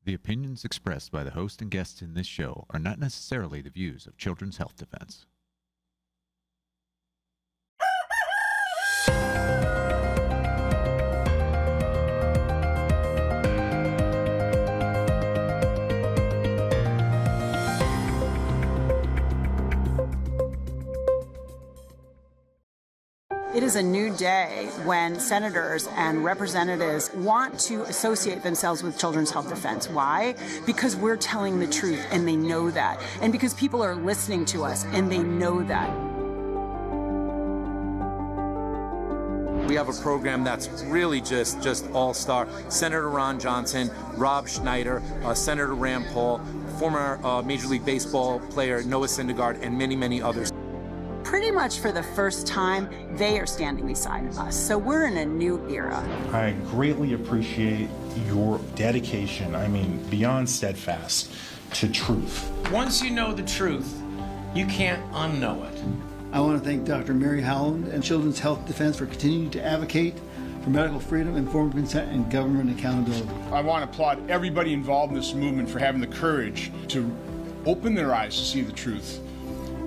The opinions expressed by the host and guests in this show are not necessarily the views of Children's Health Defense. It is a new day when senators and representatives want to associate themselves with Children's Health Defense. Why? Because we're telling the truth and they know that. And because people are listening to us and they know that. We have a program that's really just all-star. Senator Ron Johnson, Rob Schneider, Senator Rand Paul, former Major League Baseball player Noah Syndergaard, and many, many others. Pretty much for the first time, they are standing beside us. So we're in a new era. I greatly appreciate your dedication, beyond steadfast, to truth. Once you know the truth, you can't unknow it. I want to thank Dr. Mary Howland and Children's Health Defense for continuing to advocate for medical freedom, informed consent, and government accountability. I want to applaud everybody involved in this movement for having the courage to open their eyes to see the truth,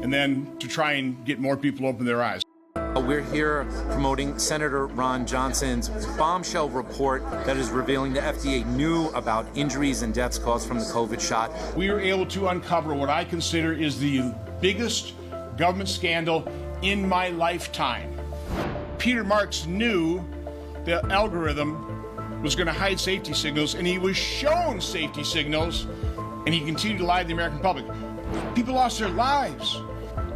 and then to try and get more people to open their eyes. We're here promoting Senator Ron Johnson's bombshell report that is revealing the FDA knew about injuries and deaths caused from the COVID shot. We were able to uncover what I consider is the biggest government scandal in my lifetime. Peter Marks knew the algorithm was going to hide safety signals, and he was shown safety signals, and he continued to lie to the American public. People lost their lives.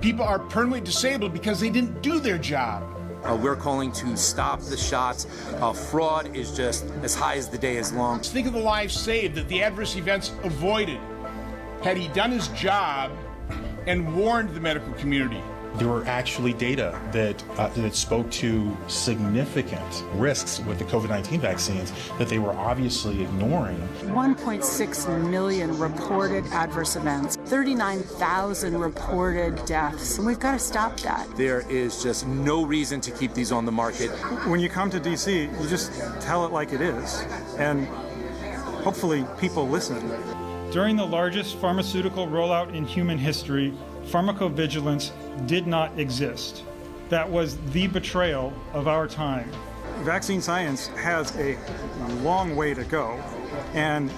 People are permanently disabled because they didn't do their job. We're calling to stop the shots. Fraud is just as high as the day is long. Think of the lives saved, that the adverse events avoided, had he done his job and warned the medical community. There were actually data that spoke to significant risks with the COVID-19 vaccines that they were obviously ignoring. 1.6 million reported adverse events, 39,000 reported deaths, and we've got to stop that. There is just no reason to keep these on the market. When you come to DC, you just tell it like it is, and hopefully people listen. During the largest pharmaceutical rollout in human history, pharmacovigilance did not exist. That was the betrayal of our time. Vaccine science has a long way to go, and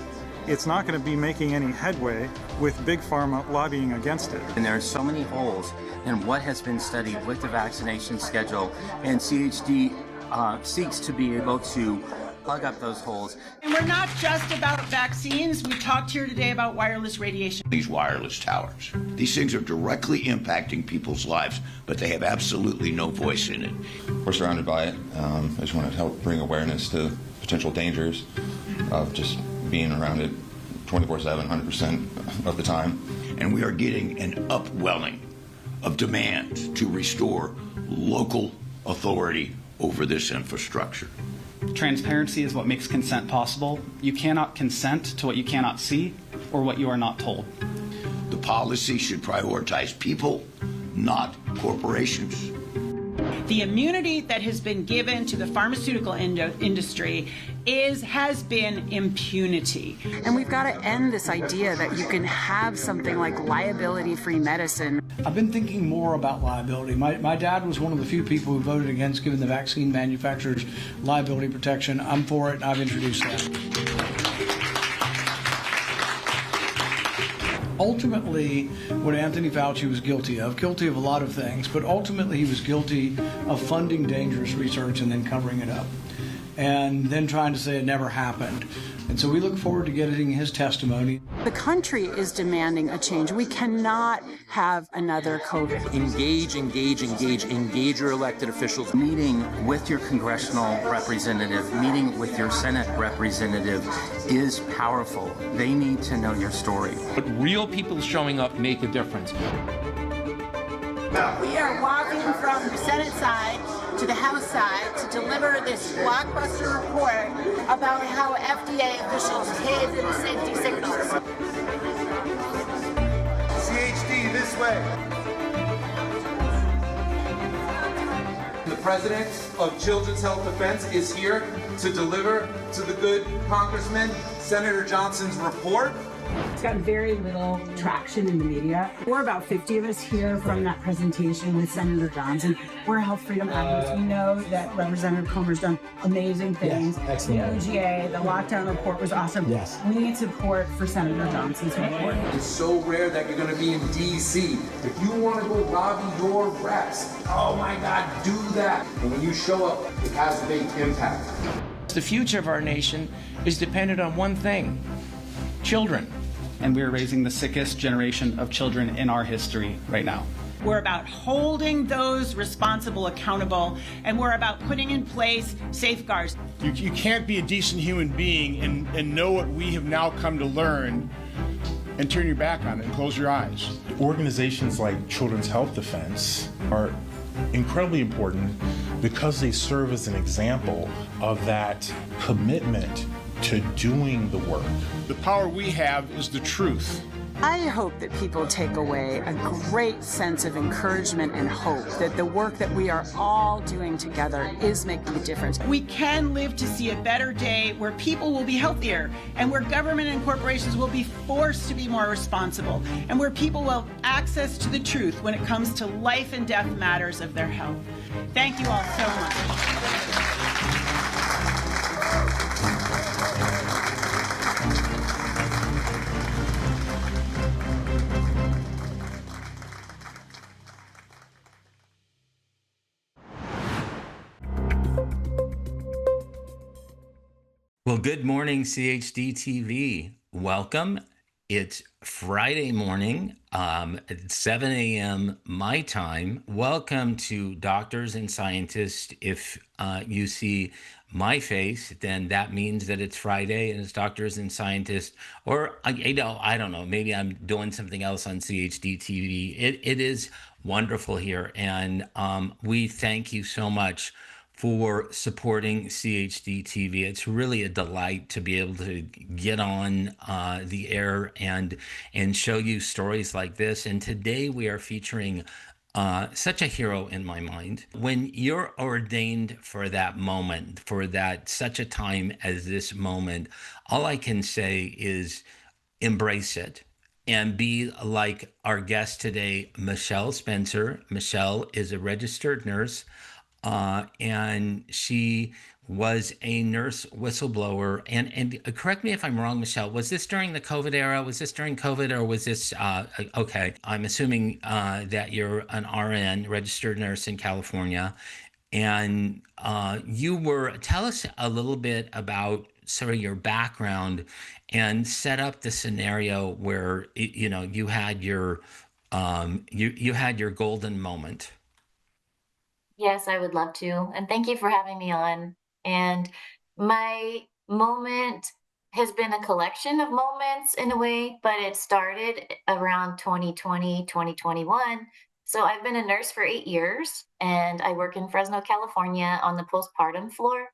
it's not going to be making any headway with Big Pharma lobbying against it. And there are so many holes in what has been studied with the vaccination schedule, and CHD seeks to be able to plug up those holes. And we're not just about vaccines. We talked here today about wireless radiation. These wireless towers, these things are directly impacting people's lives, but they have absolutely no voice in it. We're surrounded by it. I just want to help bring awareness to potential dangers of just being around it 24/7, 100% of the time. And we are getting an upwelling of demand to restore local authority over this infrastructure. Transparency is what makes consent possible. You cannot consent to what you cannot see or what you are not told. The policy should prioritize people, not corporations. The immunity that has been given to the pharmaceutical industry has been impunity. And we've got to end this idea that you can have something like liability-free medicine. I've been thinking more about liability. My dad was one of the few people who voted against giving the vaccine manufacturers liability protection. I'm for it, and I've introduced that. Ultimately, what Anthony Fauci was guilty of a lot of things, but ultimately he was guilty of funding dangerous research and then covering it up, and then trying to say it never happened. And so we look forward to getting his testimony. The country is demanding a change. We cannot have another COVID. Engage your elected officials. Meeting with your congressional representative, meeting with your Senate representative is powerful. They need to know your story. But real people showing up make a difference. We are walking from the Senate side to the House side to deliver this blockbuster report about how FDA officials hid the safety signals. CHD, this way. The president of Children's Health Defense is here. to deliver to the good congressman Senator Johnson's report. It's got very little traction in the media. We're about 50 of us here from that presentation with Senator Johnson. We're health freedom activists. We know that Representative Comer's done amazing things. Yes, excellent. The OGA, the lockdown report was awesome. Yes. We need support for Senator Johnson's report. It's so rare that you're going to be in D.C. If you want to go lobby your reps, oh my God, do that. And when you show up, it has a big impact. The future of our nation is dependent on one thing: children. And we're raising the sickest generation of children in our history right now. We're about holding those responsible accountable, and we're about putting in place safeguards. You can't be a decent human being and know what we have now come to learn and turn your back on it and close your eyes. Organizations like Children's Health Defense are incredibly important because they serve as an example of that commitment to doing the work. The power we have is the truth. I hope that people take away a great sense of encouragement and hope that the work that we are all doing together is making a difference. We can live to see a better day where people will be healthier, and where government and corporations will be forced to be more responsible, and where people will have access to the truth when it comes to life and death matters of their health. Thank you all so much. Well, good morning, CHD TV. Welcome. It's Friday morning, at 7 a.m. my time. Welcome to Doctors and Scientists. If you see my face, then that means that it's Friday and it's Doctors and Scientists. Or, I don't know, maybe I'm doing something else on CHD TV. It is wonderful here, and we thank you so much for supporting CHD TV. It's really a delight to be able to get on the air and show you stories like this. And today we are featuring such a hero in my mind. When you're ordained for that moment, for that such a time as this moment, all I can say is embrace it. And be like our guest today, Michelle Spencer. Michelle is a registered nurse. And she was a nurse whistleblower. And correct me if I'm wrong, Michelle, was this during the COVID era? Was this during COVID, or was this, okay, I'm assuming that you're an RN, registered nurse in California. And tell us a little bit about sort of your background and set up the scenario where, you had your, you had your golden moment. Yes, I would love to. And thank you for having me on. And my moment has been a collection of moments in a way, but it started around 2020, 2021. So I've been a nurse for 8 years, and I work in Fresno, California on the postpartum floor.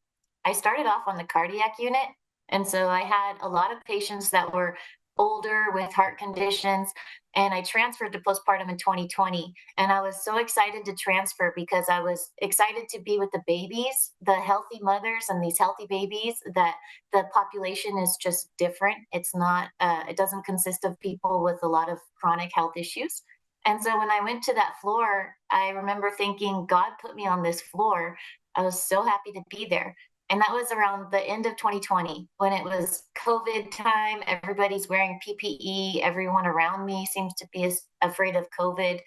I started off on the cardiac unit. And so I had a lot of patients that were older with heart conditions, and I transferred to postpartum in 2020. And I was so excited to transfer because I was excited to be with the babies, the healthy mothers and these healthy babies, that the population is just different. It's not, it doesn't consist of people with a lot of chronic health issues. And so when I went to that floor, I remember thinking, God put me on this floor. I was so happy to be there. And that was around the end of 2020 when it was COVID time. Everybody's wearing PPE. Everyone around me seems to be afraid of COVID.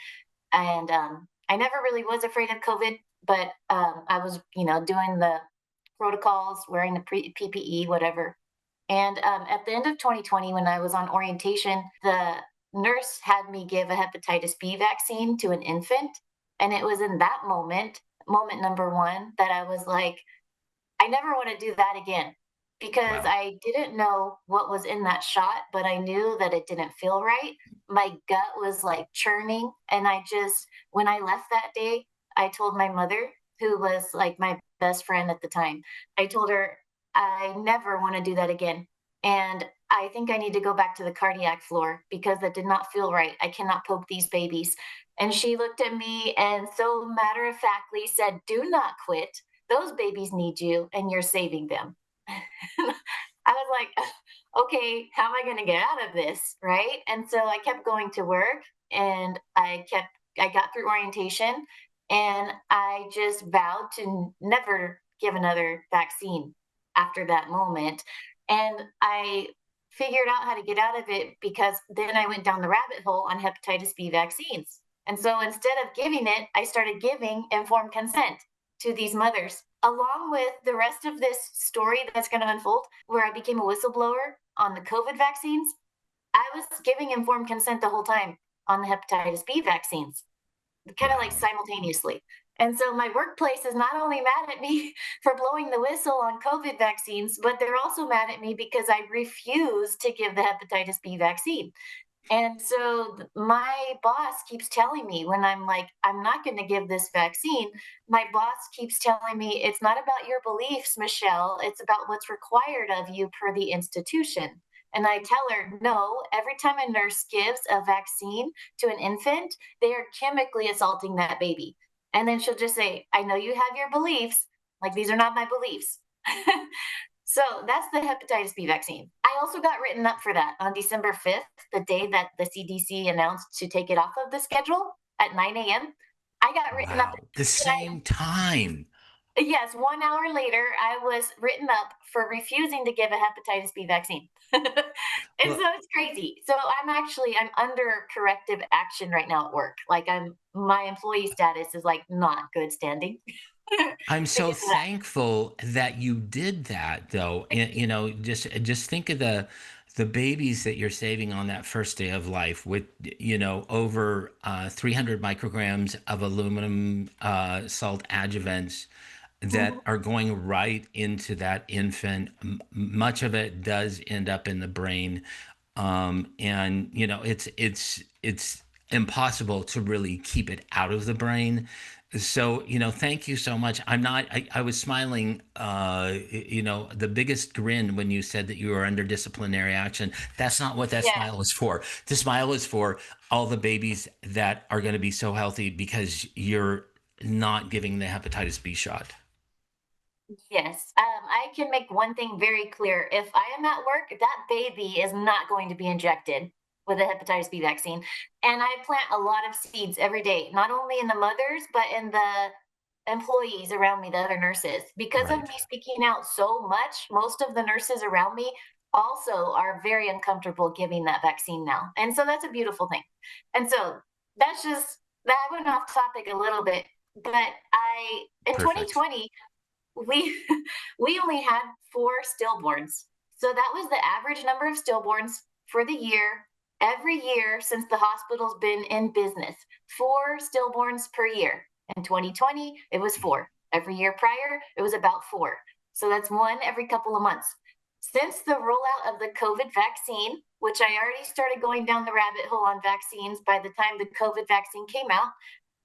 And I never really was afraid of COVID, but I was, doing the protocols, wearing the PPE, whatever. And at the end of 2020, when I was on orientation, the nurse had me give a hepatitis B vaccine to an infant. And it was in that moment number one, that I was like, I never want to do that again, because I didn't know what was in that shot, but I knew that it didn't feel right. My gut was like churning. And when I left that day, I told my mother, who was like my best friend at the time, I told her, I never want to do that again. And I think I need to go back to the cardiac floor because that did not feel right. I cannot poke these babies. And she looked at me and so matter-of-factly said, do not quit. those babies need you and you're saving them. I was like, okay, how am I going to get out of this? Right. And so I kept going to work and I got through orientation and I just vowed to never give another vaccine after that moment. And I figured out how to get out of it because then I went down the rabbit hole on hepatitis B vaccines. And so instead of giving it, I started giving informed consent to these mothers, along with the rest of this story that's going to unfold, where I became a whistleblower on the COVID vaccines. I was giving informed consent the whole time on the hepatitis B vaccines, kind of like simultaneously. And so my workplace is not only mad at me for blowing the whistle on COVID vaccines, but they're also mad at me because I refuse to give the hepatitis B vaccine. And so my boss keeps telling me when I'm like, I'm not going to give this vaccine, my boss keeps telling me it's not about your beliefs, Michelle. It's about what's required of you per the institution. And I tell her, no, every time a nurse gives a vaccine to an infant, they are chemically assaulting that baby. And then she'll just say, I know you have your beliefs. Like, these are not my beliefs. So that's the hepatitis B vaccine. I also got written up for that on December 5th, the day that the CDC announced to take it off of the schedule at 9 a.m. I got written up. The same time. Yes, 1 hour later, I was written up for refusing to give a hepatitis B vaccine. And so it's crazy. So I'm under corrective action right now at work. Like, my employee status is like not good standing. I'm so thankful that you did that, though. And, just think of the babies that you're saving on that first day of life with, over 300 micrograms of aluminum salt adjuvants that are going right into that infant. Much of it does end up in the brain. And, it's impossible to really keep it out of the brain. So, thank you so much. I was smiling, the biggest grin when you said that you were under disciplinary action. That's not what that smile is for. The smile is for all the babies that are going to be so healthy because you're not giving the hepatitis B shot. Yes, I can make one thing very clear. If I am at work, that baby is not going to be injected with a hepatitis B vaccine. And I plant a lot of seeds every day, not only in the mothers, but in the employees around me, the other nurses. Because of me speaking out so much, most of the nurses around me also are very uncomfortable giving that vaccine now. And so that's a beautiful thing. And so that went off topic a little bit, but in 2020, we only had 4 stillborns. So that was the average number of stillborns for the year, every year since the hospital's been in business. 4 stillborns per year. In 2020, it was 4. Every year prior, it was about 4. So that's 1 every couple of months. Since the rollout of the COVID vaccine, which I already started going down the rabbit hole on vaccines by the time the COVID vaccine came out,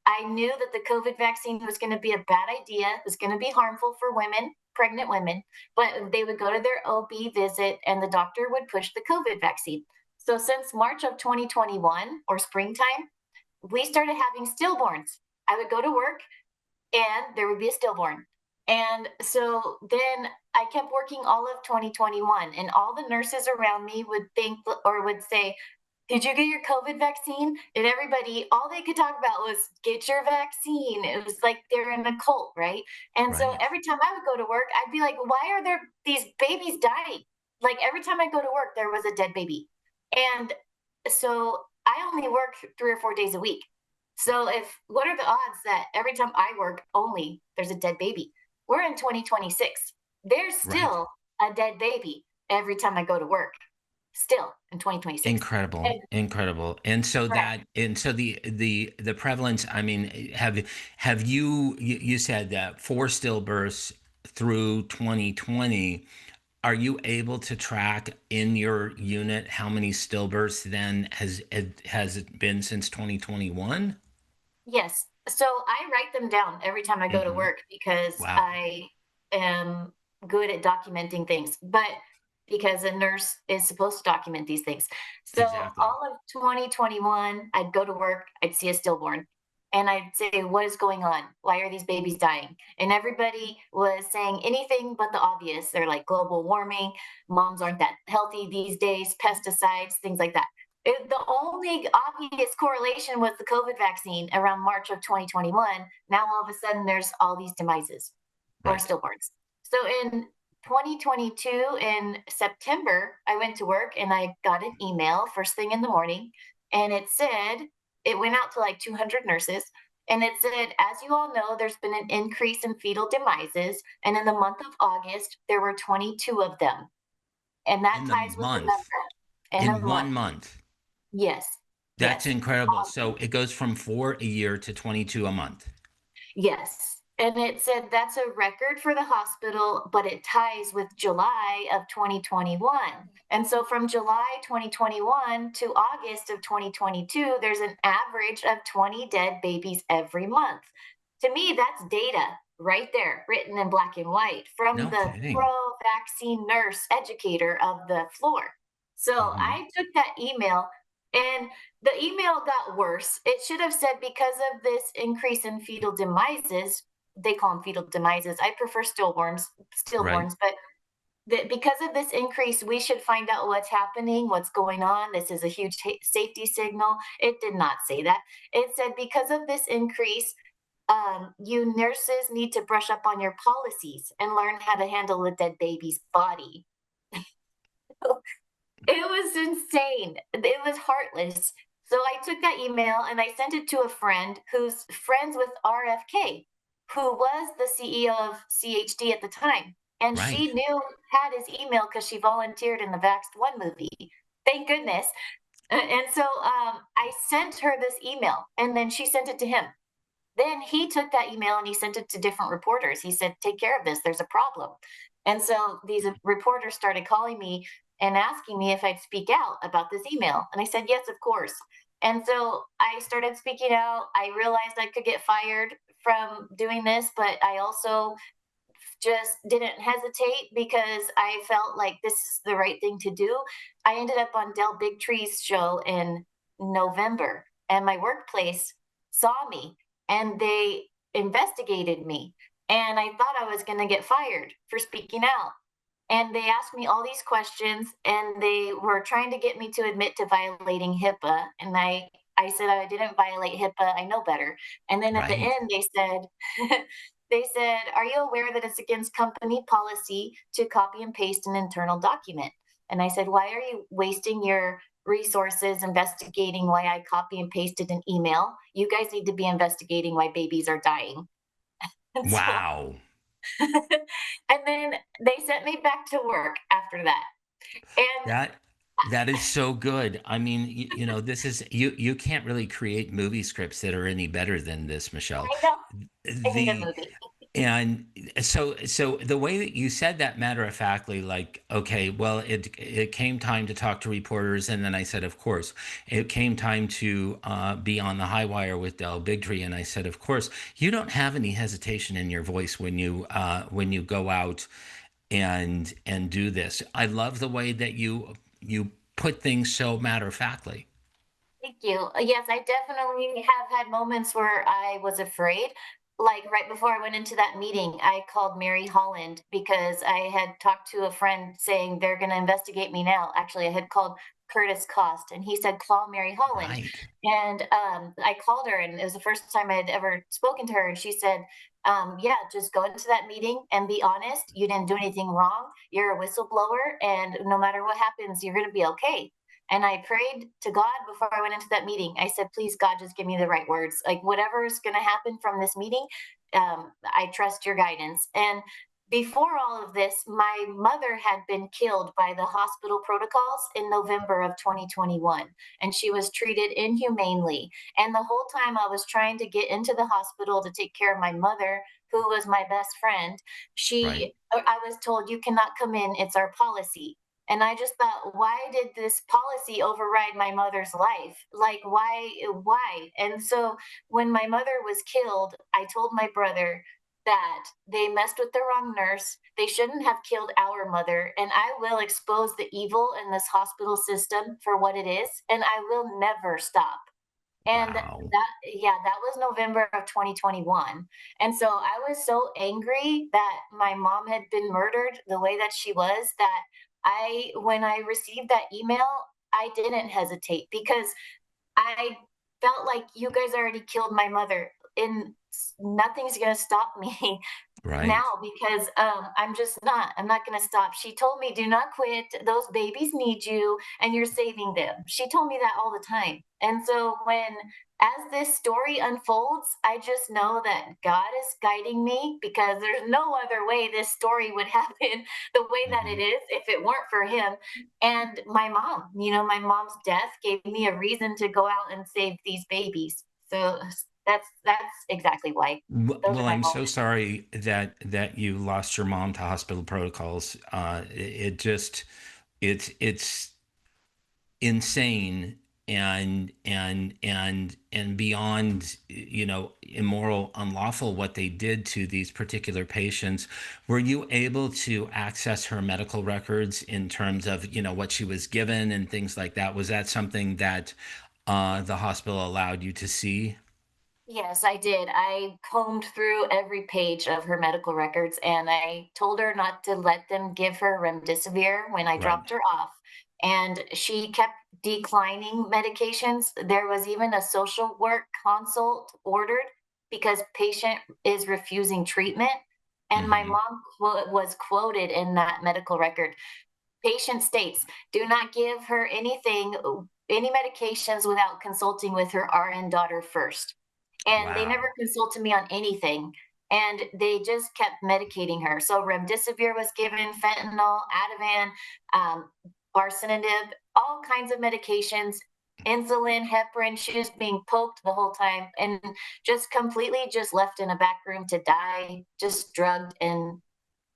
I knew that the COVID vaccine was going to be a bad idea. It was going to be harmful for women, pregnant women, but they would go to their OB visit and the doctor would push the COVID vaccine. So since March of 2021 or springtime, we started having stillborns. I would go to work and there would be a stillborn. And so then I kept working all of 2021 and all the nurses around me would think or would say, did you get your COVID vaccine? And everybody, all they could talk about was get your vaccine. It was like they're in a cult, right? And so every time I would go to work, I'd be like, why are there these babies dying? Like every time I go to work, there was a dead baby. And so I only work 3 or 4 days a week. So what are the odds that every time I work only, there's a dead baby? We're in 2026. There's still a dead baby every time I go to work. Still in 2026. Incredible. And so the prevalence, I mean, have you said that 4 stillbirths through 2020, are you able to track in your unit how many stillbirths then has it been since 2021? Yes. So I write them down every time I go to work because I am good at documenting things. But because a nurse is supposed to document these things. So all of 2021, I'd go to work, I'd see a stillborn. and I'd say, what is going on? Why are these babies dying? And everybody was saying anything but the obvious. They're like global warming, moms aren't that healthy these days, pesticides, things like that. The only obvious correlation was the COVID vaccine around March of 2021. Now all of a sudden there's all these demises or stillbirths. So in 2022 in September, I went to work and I got an email first thing in the morning, and it said, it went out to like 200 nurses, and it said, as you all know, there's been an increase in fetal demises, and in the month of August, there were 22 of them. And that ties with the number. In 1 month. Yes. That's incredible. So it goes from 4 a year to 22 a month. Yes. And it said that's a record for the hospital, but it ties with July of 2021. And so from July 2021 to August of 2022, there's an average of 20 dead babies every month. To me, that's data right there, written in black and white from the pro-vaccine nurse educator of the floor. So I took that email, and the email got worse. It should have said, because of this increase in fetal demises, they call them fetal demises. I prefer stillborns, but because of this increase, we should find out what's happening, what's going on. This is a huge safety signal. It did not say that. It said, because of this increase, you nurses need to brush up on your policies and learn how to handle a dead baby's body. It was insane. It was heartless. So I took that email and I sent it to a friend who's friends with RFK, who was the CEO of CHD at the time. And she had his email because she volunteered in the Vaxxed 1 movie. Thank goodness. And so I sent her this email, and then she sent it to him. Then he took that email and he sent it to different reporters. He said, take care of this. There's a problem. And so these reporters started calling me and asking me if I'd speak out about this email. And I said, yes, of course. And so I started speaking out. I realized I could get fired from doing this, but I also just didn't hesitate because I felt like this is the right thing to do. I ended up on Del Bigtree's show in November, and my workplace saw me and they investigated me. And I thought I was going to get fired for speaking out. And they asked me all these questions, and they were trying to get me to admit to violating HIPAA. And I said I didn't violate HIPAA. I know better. And then at the end, they said, are you aware that it's against company policy to copy and paste an internal document? And I said, why are you wasting your resources investigating why I copy and pasted an email? You guys need to be investigating why babies are dying. Wow. And then they sent me back to work after that. And that is so good. I mean, you know, this is you can't really create movie scripts that are any better than this, Michelle. I know. I need a movie. And so the way that you said that matter of factly, like, okay, well, it came time to talk to reporters, and then I said, of course. It came time to be on the high wire with Del Bigtree, and I said, of course. You don't have any hesitation in your voice when you go out and do this. I love the way that you put things so matter of factly. Thank you. Yes, I definitely have had moments where I was afraid. Like right before I went into that meeting, I called Mary Holland because I had talked to a friend saying they're going to investigate me now. Actually, I had called Curtis Cost, and he said, call Mary Holland. Right. And I called her, and it was the first time I had ever spoken to her. And she said, yeah, just go into that meeting and be honest. You didn't do anything wrong. You're a whistleblower, and no matter what happens, you're going to be okay. And I prayed to God before I went into that meeting. I said, please, God, just give me the right words. Like, whatever is going to happen from this meeting, I trust your guidance. And before all of this, my mother had been killed by the hospital protocols in November of 2021, and she was treated inhumanely. And the whole time I was trying to get into the hospital to take care of my mother, who was my best friend, I was told, you cannot come in. It's our policy. And I just thought, why did this policy override my mother's life? Like, why? And so when my mother was killed, I told my brother that they messed with the wrong nurse. They shouldn't have killed our mother. And I will expose the evil in this hospital system for what it is. And I will never stop. And Wow. that was November of 2021. And so I was so angry that my mom had been murdered the way that she was, that when I received that email, I didn't hesitate, because I felt like you guys already killed my mother, and nothing's going to stop me now, Right. because I'm not going to stop. She told me, do not quit. Those babies need you and you're saving them. She told me that all the time. And so as this story unfolds, I just know that God is guiding me, because there's no other way this story would happen the way that it is if it weren't for him. And my mom's death gave me a reason to go out and save these babies. So that's exactly why. Those are Well, my I'm so moments. sorry that you lost your mom to hospital protocols. It just it's insane and beyond, immoral, unlawful what they did to these particular patients. Were you able to access her medical records in terms of, what she was given and things like that? Was that something that the hospital allowed you to see? Yes, I did. I combed through every page of her medical records, and I told her not to let them give her remdesivir when I Right. dropped her off. And she kept declining medications. There was even a social work consult ordered because patient is refusing treatment. And my Hmm. mom was quoted in that medical record. Patient states, do not give her any medications without consulting with her RN daughter first. And they never Wow. consulted me on anything. And they just kept medicating her. So remdesivir was given, fentanyl, Ativan, um, arsenidib, all kinds of medications, insulin, heparin. She was being poked the whole time, and just completely just left in a back room to die, just drugged and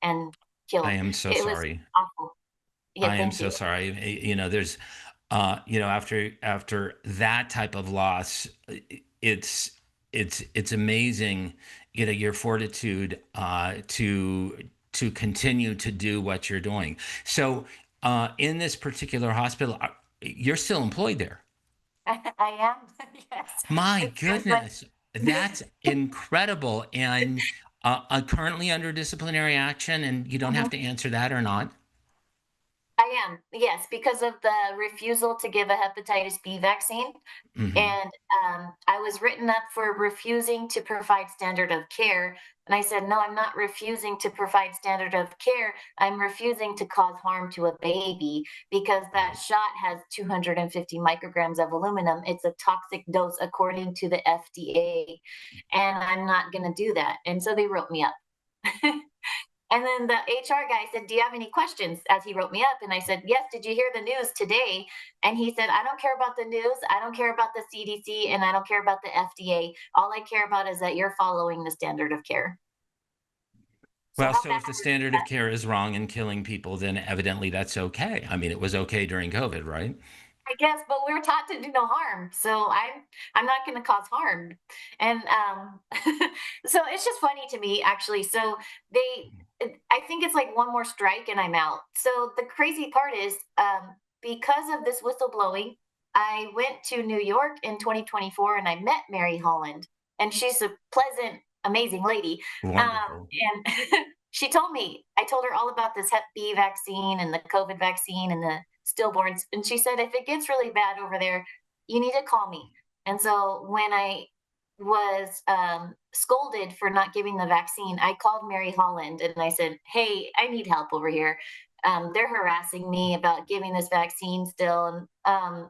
I killed. am so It was sorry. awful. Yeah, I am thank so you. sorry. There's, after that type of loss, it's it's amazing, your fortitude to continue to do what you're doing. So, in this particular hospital, you're still employed there. I am. Yes. My There's like goodness, that's incredible. And currently under disciplinary action, and you don't have Mhm. to answer that or not. I am, yes, because of the refusal to give a hepatitis B vaccine. Hmm. And I was written up for refusing to provide standard of care. And I said, no, I'm not refusing to provide standard of care. I'm refusing to cause harm to a baby, because that Right. shot has 250 micrograms of aluminum. It's a toxic dose according to the FDA. And I'm not going to do that. And so they wrote me up. And then the HR guy said, do you have any questions? As he wrote me up. And I said, yes, did you hear the news today? And he said, I don't care about the news. I don't care about the CDC, and I don't care about the FDA. All I care about is that you're following the standard of care. So Well, how so bad if the is standard of that? care is wrong and killing people, then evidently that's okay. I mean, it was okay during COVID, right? I guess, but we're taught to do no harm. So I'm not going to cause harm. And so it's just funny to me, actually. So I think it's like one more strike and I'm out. So the crazy part is, because of this whistleblowing, I went to New York in 2024 and I met Mary Holland, and she's a pleasant, amazing lady. Wonderful. And I told her all about this Hep B vaccine and the COVID vaccine and the stillborns. And she said, if it gets really bad over there, you need to call me. And so when I was scolded for not giving the vaccine, I called Mary Holland and I said, hey, I need help over here. They're harassing me about giving this vaccine still. And,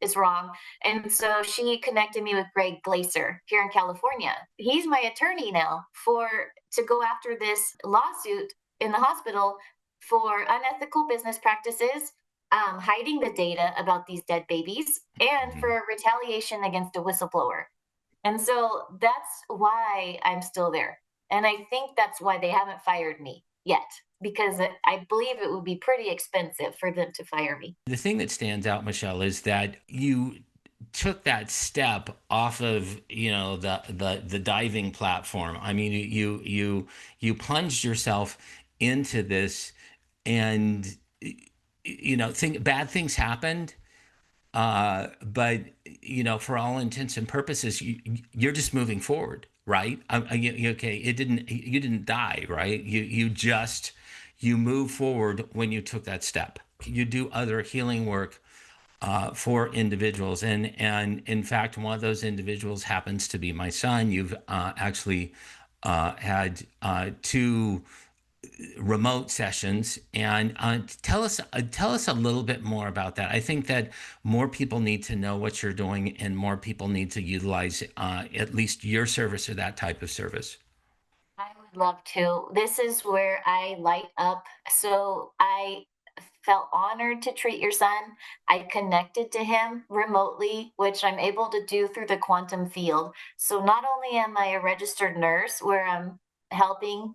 it's wrong. And so she connected me with Greg Glaser here in California. He's my attorney now to go after this lawsuit in the hospital for unethical business practices, hiding the data about these dead babies, and Mhm. for retaliation against a whistleblower. And so that's why I'm still there. And I think that's why they haven't fired me yet, because I believe it would be pretty expensive for them to fire me. The thing that stands out, Michelle, is that you took that step off of, the diving platform. I mean, you plunged yourself into this, and bad things happened. But for all intents and purposes, you're just moving forward, right? Okay, you didn't die, right? You move forward when you took that step. You do other healing work for individuals, and in fact, one of those individuals happens to be my son. You've actually had two remote sessions, and tell us a little bit more about that. I think that more people need to know what you're doing, and more people need to utilize at least your service or that type of service. I would love to. This is where I light up. So I felt honored to treat your son. I connected to him remotely, which I'm able to do through the quantum field. So not only am I a registered nurse where I'm helping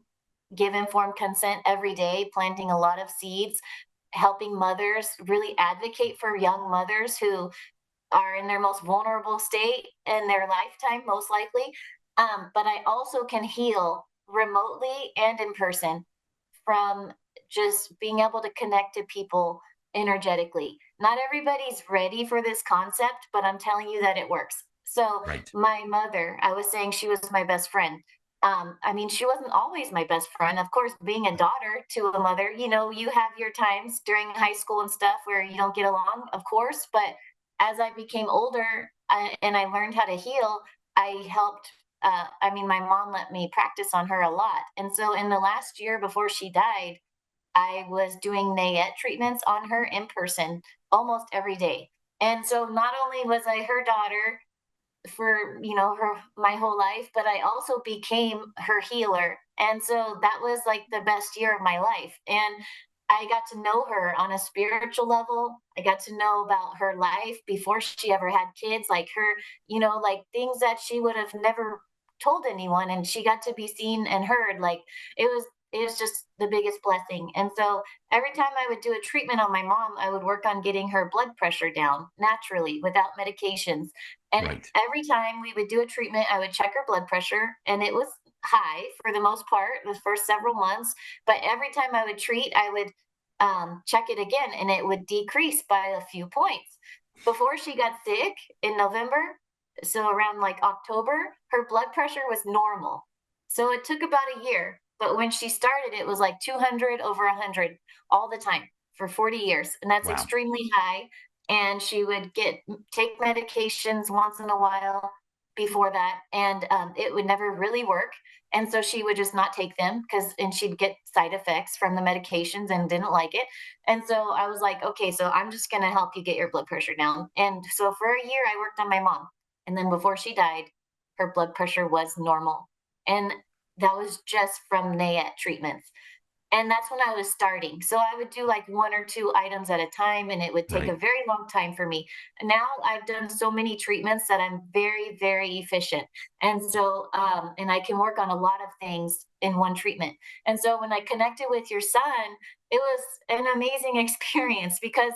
give informed consent every day, planting a lot of seeds, helping mothers really advocate for young mothers who are in their most vulnerable state in their lifetime, most likely. But I also can heal remotely and in person from just being able to connect to people energetically. Not everybody's ready for this concept, but I'm telling you that it works. So, Right. my mother, I was saying she was my best friend. I mean, she wasn't always my best friend. Of course, being a daughter to a mother, you have your times during high school and stuff where you don't get along, of course. But as I became older and I learned how to heal, I helped. I mean, my mom let me practice on her a lot. And so in the last year before she died, I was doing NAET treatments on her in person almost every day. And so not only was I her daughter for, her my whole life, but I also became her healer. And so that was like the best year of my life. And I got to know her on a spiritual level. I got to know about her life before she ever had kids, like her, like things that she would have never told anyone, and she got to be seen and heard. Like it was just the biggest blessing. And so every time I would do a treatment on my mom, I would work on getting her blood pressure down naturally without medications. And Right. every time we would do a treatment, I would check her blood pressure, and it was high for the most part the first several months. But every time I would treat, I would check it again, and it would decrease by a few points. Before she got sick in November, so around like October, her blood pressure was normal. So it took about a year. But when she started, it was like 200 over 100 all the time for 40 years. And that's Wow. extremely high. And she would take medications once in a while before that. And it would never really work. And so she would just not take them and she'd get side effects from the medications and didn't like it. And so I was like, okay, so I'm just going to help you get your blood pressure down. And so for a year, I worked on my mom. And then before she died, her blood pressure was normal. And that was just from NAET treatments. And that's when I was starting. So I would do like one or two items at a time, and it would take a Right. very long time for me. Now I've done so many treatments that I'm very, very efficient. And so, and I can work on a lot of things in one treatment. And so when I connected with your son, it was an amazing experience because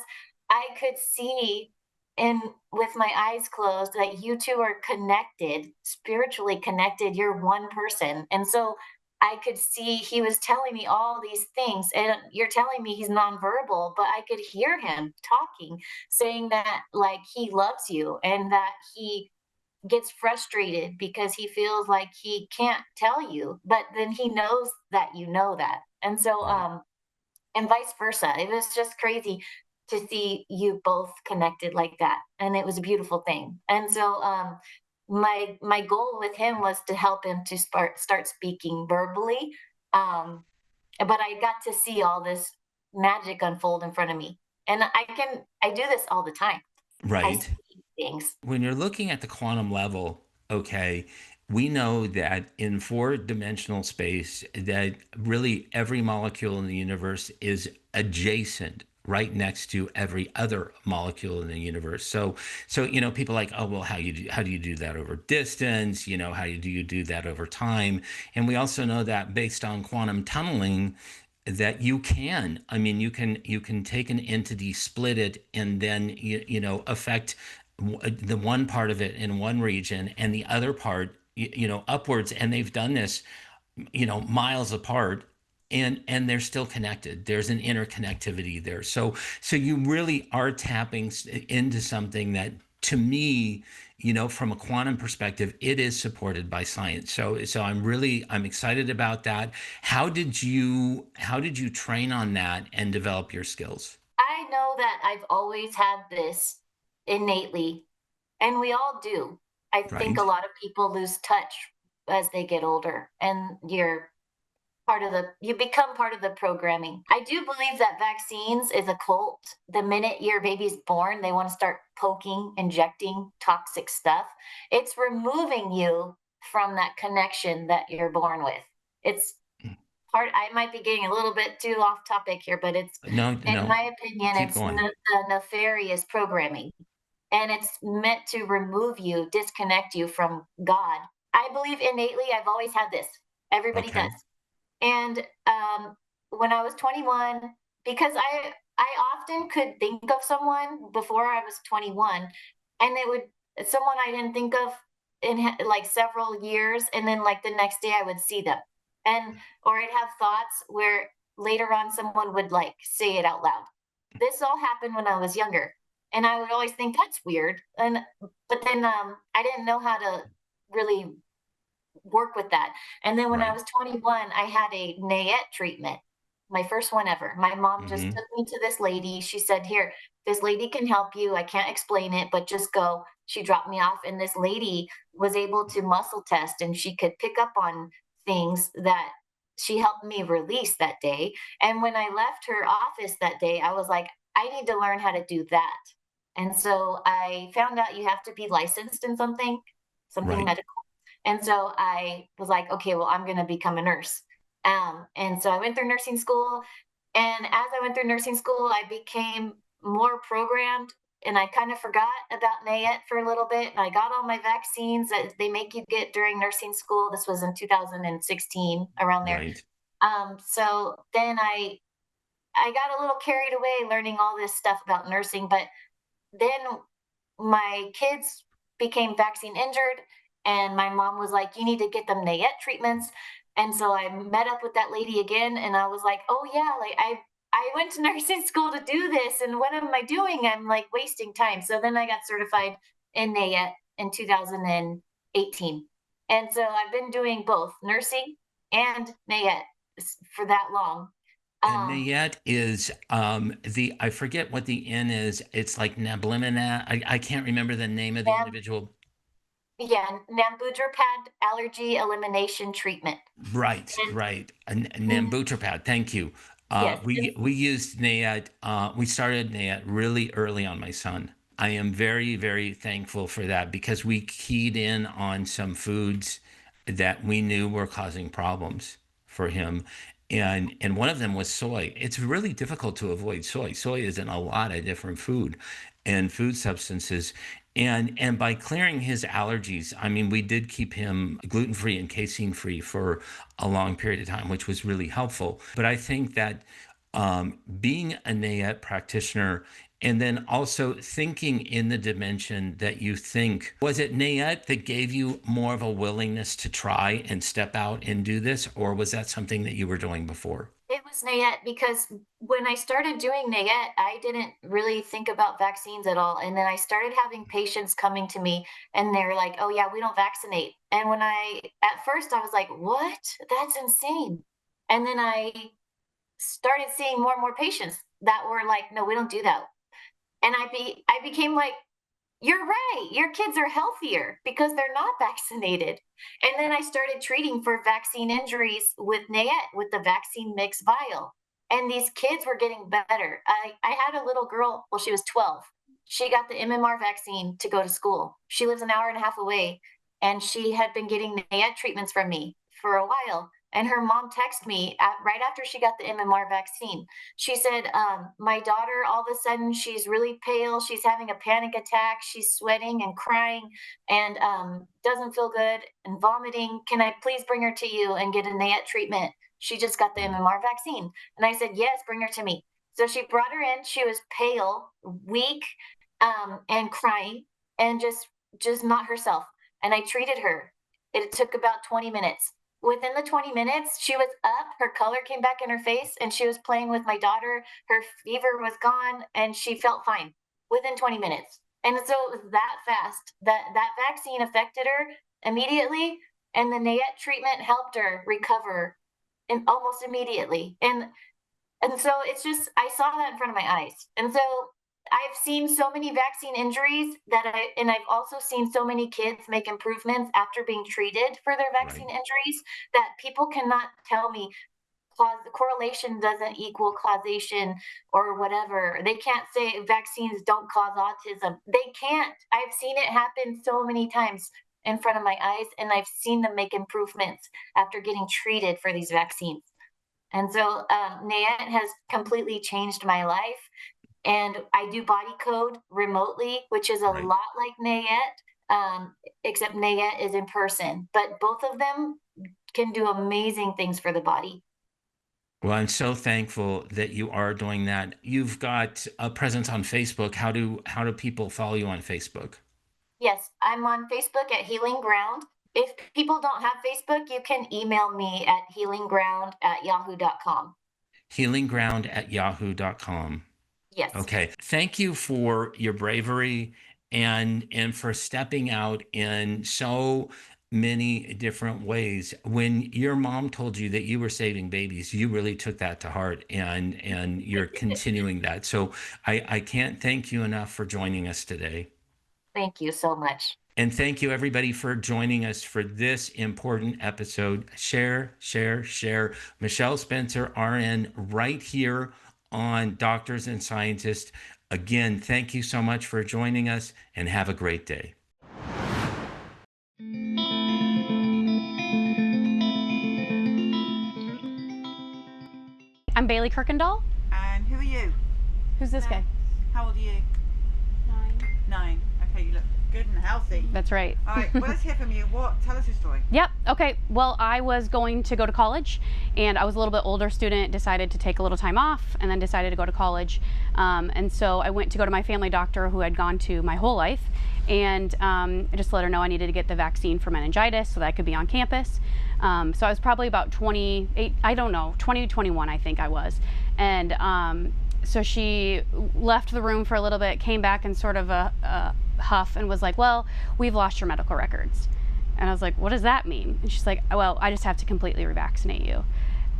I could see and with my eyes closed that you two are connected, spiritually connected. You're one person. And so I could see he was telling me all these things. And you're telling me he's nonverbal, but I could hear him talking, saying that like he loves you and that he gets frustrated because he feels like he can't tell you, but then he knows that you know that. And so Right. and vice versa. It was just crazy to see you both connected like that, and it was a beautiful thing. And so, my goal with him was to help him to start speaking verbally, but I got to see all this magic unfold in front of me, and I do this all the time. I Right. see things. When you're looking at the quantum level, okay, we know that in four-dimensional space, that really every molecule in the universe is adjacent right next to every other molecule in the universe. So people like, oh well, how do you do that over distance? How do you do that over time? And we also know that based on quantum tunneling, that you can take an entity, split it, and then affect the one part of it in one region and the other part upwards, and they've done this miles apart, and they're still connected. There's an interconnectivity there. So you really are tapping into something that to me, from a quantum perspective, it is supported by science. So I'm excited about that. How did you train on that and develop your skills? I know that I've always had this innately, and we all do. I think Right. a lot of people lose touch as they get older, and you become part of the programming. I do believe that vaccines is a cult. The minute your baby's born, they want to start poking, injecting toxic stuff. It's removing you from that connection that you're born with. It's I might be getting a little bit too off topic here, but No, in no, my opinion, keep it's going. the nefarious programming. And it's meant to remove you, disconnect you from God. I believe innately, I've always had this. Everybody Okay. does. And when I was 21, because I often could think of someone before I was 21, and it would someone I didn't think of in like several years, and then like the next day I would see them, and or I'd have thoughts where later on someone would like say it out loud. This all happened when I was younger, and I would always think that's weird, and but then I didn't know how to really work with that. And then when I Right. was 21, I had a NAET treatment, my first one ever. My mom just Mm-hmm. took me to this lady. She said, "Here, this lady can help you. I can't explain it, but just go." She dropped me off, and this lady was able to muscle test and she could pick up on things that she helped me release that day. And when I left her office that day, I was like, I need to learn how to do that. And so I found out you have to be licensed in something Right. medical. And so I was like, okay, well, I'm going to become a nurse. And so I went through nursing school. And as I went through nursing school, I became more programmed, and I kind of forgot about NAET for a little bit. And I got all my vaccines that they make you get during nursing school. This was in 2016, around there. Right. So then I got a little carried away learning all this stuff about nursing, but then my kids became vaccine injured, and my mom was like, you need to get them NAET treatments. And so I met up with that lady again, and I was like, oh yeah, like I went to nursing school to do this, and what am I doing? I'm like wasting time. So then I got certified in NAET in 2018. And so I've been doing both nursing and NAET for that long. And NAET is I forget what the N is. It's like Nablimina. I can't remember the name of the Nam, individual. yeah, Nambudrapad allergy elimination treatment. Right, And right. mhm, Nambutrapad. Thank you. yes, We used NAET. We started NAET really early on my son. I am very, very thankful for that because we keyed in on some foods that we knew were causing problems for him. And one of them was soy. It's really difficult to avoid soy. Soy is in a lot of different food and food substances. And by clearing his allergies, I mean, we did keep him gluten-free and casein-free for a long period of time, which was really helpful. But I think that being a NAET practitioner and then also thinking in the dimension that you think, was it NAET that gave you more of a willingness to try and step out and do this, or was that something that you were doing before? it was NAET because when I started doing NAET, I didn't really think about vaccines at all. And then I started having patients coming to me and they're like, oh, yeah, we don't vaccinate. And at first, I was like, what? That's insane. And then I started seeing more and more patients that were like, no, we don't do that. And I became like, you're right. Your kids are healthier because they're not vaccinated. And then I started treating for vaccine injuries with NAET, with the vaccine mix vial. And these kids were getting better. I had a little girl, well, she was 12. She got the MMR vaccine to go to school. She lives an hour and a half away, and she had been getting NAET treatments from me for a while. And her mom texted me right after she got the MMR vaccine. She said, my daughter, all of a sudden, she's really pale. She's having a panic attack. She's sweating and crying and doesn't feel good and vomiting. Can I please bring her to you and get a NAET treatment? She just got the MMR vaccine. And I said, yes, bring her to me. So she brought her in. She was pale, weak, and crying and just not herself. And I treated her. It took about 20 minutes. Within the 20 minutes, she was up, her color came back in her face, and she was playing with my daughter. Her fever was gone, and she felt fine within 20 minutes. And so it was that fast. That vaccine affected her immediately, and the NAET treatment helped her recover almost immediately. And so it's just, I saw that in front of my eyes. And so I've seen so many vaccine injuries and I've also seen so many kids make improvements after being treated for their vaccine injuries that people cannot tell me correlation doesn't equal causation or whatever. They can't say vaccines don't cause autism. They can't. I've seen it happen so many times in front of my eyes, and I've seen them make improvements after getting treated for these vaccines. And so NAET has completely changed my life. And I do body code remotely, which is a lot like NAET, except NAET is in person. But both of them can do amazing things for the body. Well, I'm so thankful that you are doing that. You've got a presence on Facebook. How do people follow you on Facebook? Yes, I'm on Facebook at Healing Ground. If people don't have Facebook, you can email me at healingground@yahoo.com. Healingground@yahoo.com. Yes. Okay. Thank you for your bravery and for stepping out in so many different ways. When your mom told you that you were saving babies, you really took that to heart, and you're continuing that. So I can't thank you enough for joining us today. Thank you so much. And thank you, everybody, for joining us for this important episode. Share, share, share. Michelle Spencer, RN, right here on Doctors and Scientists. Again, thank you so much for joining us, and have a great day. I'm Bailey Kirkendall. And who are you? Who's this guy? How old are you? 9. Okay, you look good and healthy. That's right. All right, well, let's hear from you. Tell us your story. Yep. Okay. Well, I was going to go to college, and I was a little bit older student, decided to take a little time off, and then decided to go to college. And so I went to go to my family doctor, who I'd gone to my whole life, and I just let her know I needed to get the vaccine for meningitis so that I could be on campus. So I was probably about 28, I don't know, 20, 21, I think I was. And so she left the room for a little bit, came back in sort of a huff and was like, well, we've lost your medical records. And I was like, what does that mean? And she's like, well, I just have to completely revaccinate you.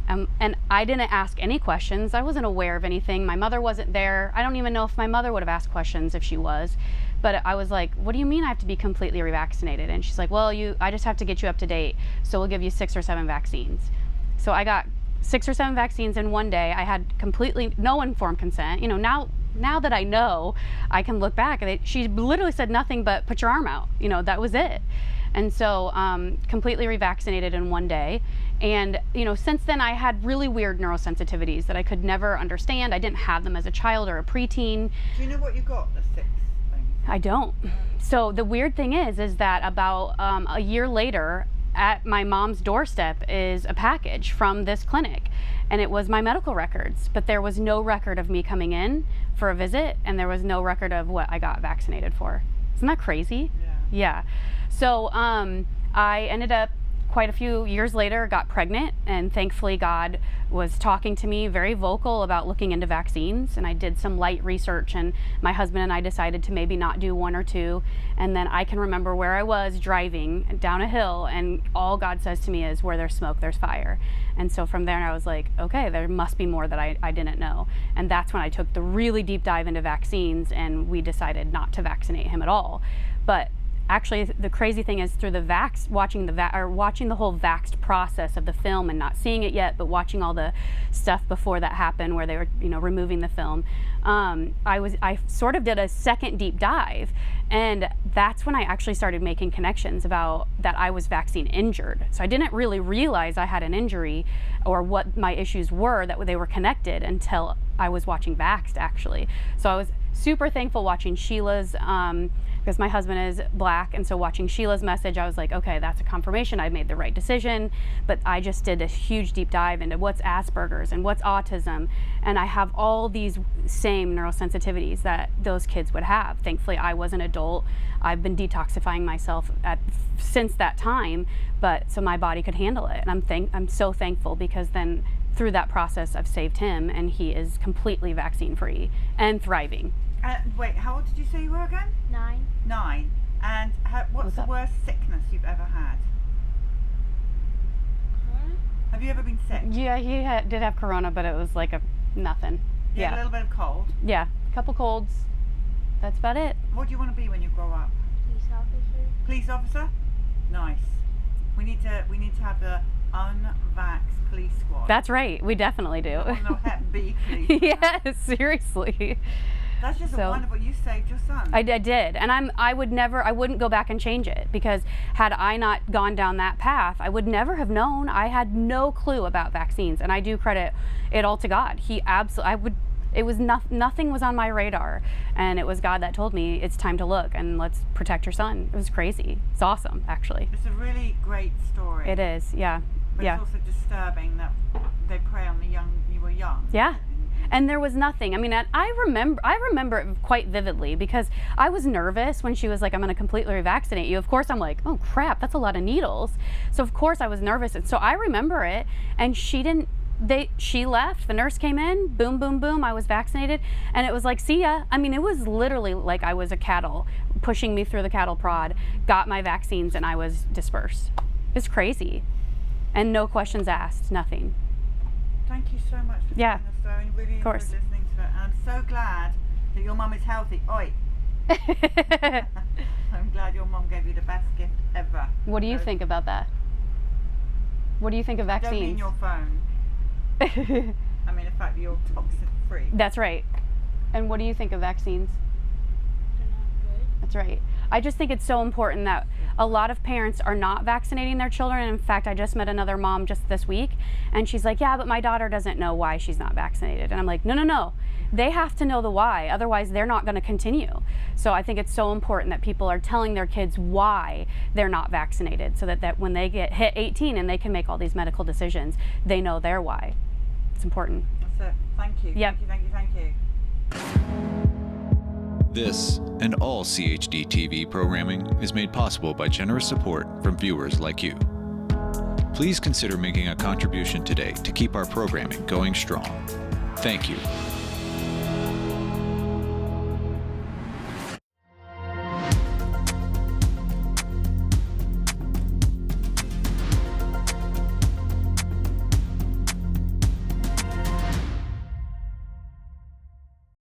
And I didn't ask any questions. I wasn't aware of anything. My mother wasn't there. I don't even know if my mother would have asked questions if she was. But I was like, what do you mean I have to be completely revaccinated? And she's like, well, I just have to get you up to date. So we'll give you 6 or 7 vaccines. So I got 6 or 7 vaccines in one day. I had completely no informed consent. You know, now that I know, I can look back. She literally said nothing but put your arm out. You know, that was it. And so completely revaccinated in one day. And, you know, since then I had really weird neurosensitivities that I could never understand. I didn't have them as a child or a preteen. Do you know what you got, the 6th thing? I don't. So the weird thing is that about a year later, at my mom's doorstep is a package from this clinic, and it was my medical records, but there was no record of me coming in for a visit, and there was no record of what I got vaccinated for. Isn't that crazy? Yeah. So I ended up quite a few years later, got pregnant, and thankfully God was talking to me very vocal about looking into vaccines, and I did some light research, and my husband and I decided to maybe not do 1 or 2. And then I can remember where I was driving down a hill, and all God says to me is, where there's smoke, there's fire. And so from there I was like, okay, there must be more that I didn't know. And that's when I took the really deep dive into vaccines, and we decided not to vaccinate him at all. But actually, the crazy thing is, through the watching the whole vaxxed process of the film, and not seeing it yet, but watching all the stuff before that happened, where they were, you know, removing the film, I sort of did a second deep dive, and that's when I actually started making connections about that I was vaccine injured. So I didn't really realize I had an injury or what my issues were, that they were connected, until I was watching Vaxxed, actually. So I was super thankful watching Sheila's, because my husband is Black, and so watching Sheila's message, I was like, okay, that's a confirmation I made the right decision. But I just did a huge deep dive into what's Asperger's and what's autism, and I have all these same neurosensitivities that those kids would have. Thankfully, I was an adult. I've been detoxifying myself since that time, but so my body could handle it, and I'm so thankful, because then through that process, I've saved him, and he is completely vaccine-free and thriving. Wait, how old did you say you were again? 9. 9. And what's the worst sickness you've ever had? Corona? Have you ever been sick? Yeah, he did have corona, but it was like nothing. Yeah, a little bit of cold. Yeah, a couple colds. That's about it. What do you want to be when you grow up? Police officer. Police officer? Nice. We need to have the unvaxxed police squad. That's right. We definitely do. No Hep B police. Yeah, seriously. That's just wonderful. You saved your son. I did, and I wouldn't go back and change it, because had I not gone down that path, I would never have known. I had no clue about vaccines, and I do credit it all to God. Nothing was on my radar, and it was God that told me it's time to look and let's protect your son. It was crazy. It's awesome, actually. It's a really great story. It is, yeah. But yeah. It's also disturbing that they prey on you were young. Yeah. And there was nothing. I mean, I remember it quite vividly, because I was nervous when she was like, I'm going to completely revaccinate you. Of course, I'm like, oh crap, that's a lot of needles. So of course I was nervous. And so I remember it, and she left, the nurse came in, boom, boom, boom, I was vaccinated, and it was like, see ya. I mean, it was literally like I was a cattle, pushing me through the cattle prod, got my vaccines, and I was dispersed. It's crazy. And no questions asked, nothing. Thank you so much for telling the story. I really enjoyed listening to it. And I'm so glad that your mum is healthy. Oi! I'm glad your mum gave you the best gift ever. What do you think about that? What do you think of vaccines? I don't mean your phone. I mean the fact that you're toxin free. That's right. And what do you think of vaccines? They're not good. That's right. I just think it's so important that a lot of parents are not vaccinating their children. And in fact, I just met another mom just this week, and she's like, yeah, but my daughter doesn't know why she's not vaccinated. And I'm like, no. They have to know the why, otherwise they're not going to continue. So I think it's so important that people are telling their kids why they're not vaccinated, so that when they hit 18 and they can make all these medical decisions, they know their why. It's important. That's it. Thank you. Yep. Thank you. This and all CHD TV programming is made possible by generous support from viewers like you. Please consider making a contribution today to keep our programming going strong. Thank you.